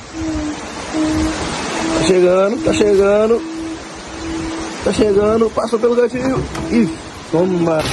Tá chegando, tá chegando. Tá chegando, passou pelo gatilho. Isso, toma.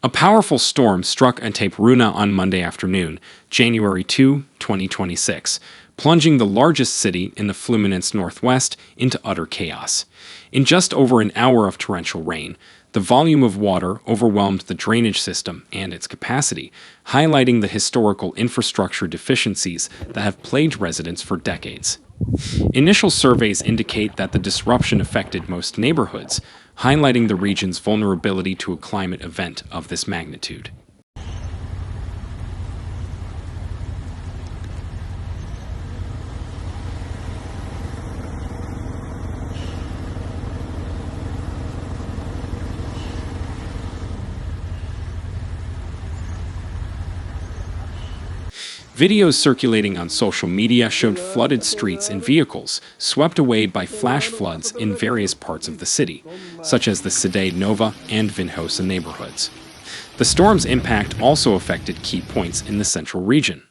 A powerful storm struck Itaperuna on Monday afternoon, January 2, 2026, plunging the largest city in the Fluminense Northwest into utter chaos. In just over an hour of torrential rain, the volume of water overwhelmed the drainage system and its capacity, highlighting the historical infrastructure deficiencies that have plagued residents for decades. Initial surveys indicate that the disruption affected most neighborhoods, highlighting the region's vulnerability to a climate event of this magnitude. Videos circulating on social media showed flooded streets and vehicles swept away by flash floods in various parts of the city, such as the Cidade Nova and Vinhosa neighborhoods. The storm's impact also affected key points in the central region.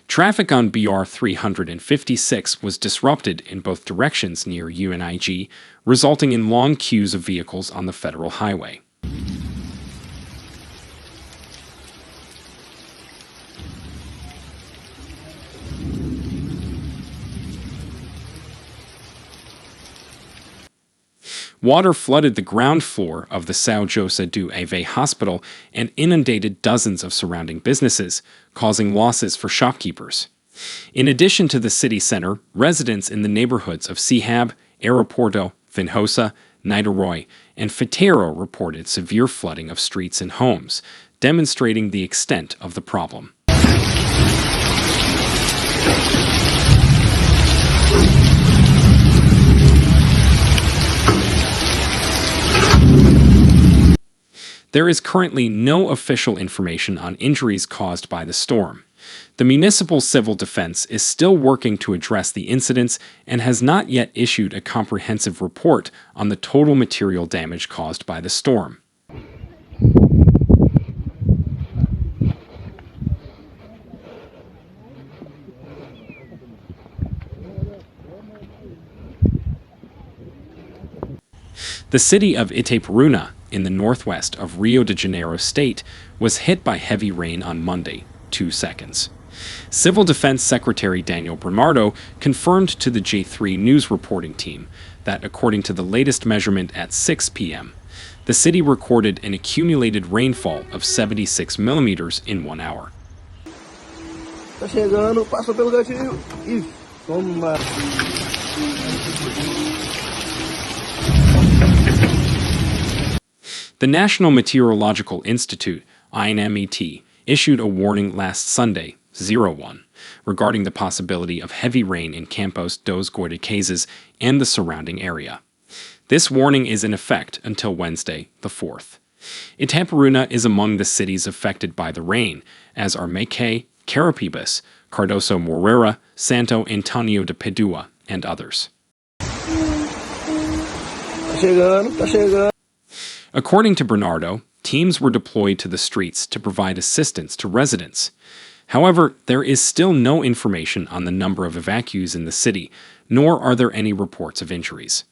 Traffic on BR 356 was disrupted in both directions near UNIG, resulting in long queues of vehicles on the federal highway. Water flooded the ground floor of the São José do Ave hospital and inundated dozens of surrounding businesses, causing losses for shopkeepers. In addition to the city center, residents in the neighborhoods of Sihab, Aeroporto, Vinhosa, Niterói, and Fiteiro reported severe flooding of streets and homes, demonstrating the extent of the problem. There is currently no official information on injuries caused by the storm. The municipal civil defense is still working to address the incidents and has not yet issued a comprehensive report on the total material damage caused by the storm. The city of Itaperuna, in the northwest of Rio de Janeiro state, was hit by heavy rain on Monday, 2 seconds. Civil Defense Secretary Daniel Bernardo confirmed to the J3 news reporting team that according to the latest measurement at 6 p.m., the city recorded an accumulated rainfall of 76 millimeters in 1 hour. Tá chegando, passou pelo gatilho. Isso, toma. The National Meteorological Institute, INMET, issued a warning last Sunday, 01, regarding the possibility of heavy rain in Campos dos Goytacazes and the surrounding area. This warning is in effect until Wednesday, the 4th. Itaperuna is among the cities affected by the rain, as are Meque, Carapebas, Cardoso Moreira, Santo Antonio de Padua, and others. Tá chegando, tá chegando. According to Bernardo, teams were deployed to the streets to provide assistance to residents. However, there is still no information on the number of evacuees in the city, nor are there any reports of injuries.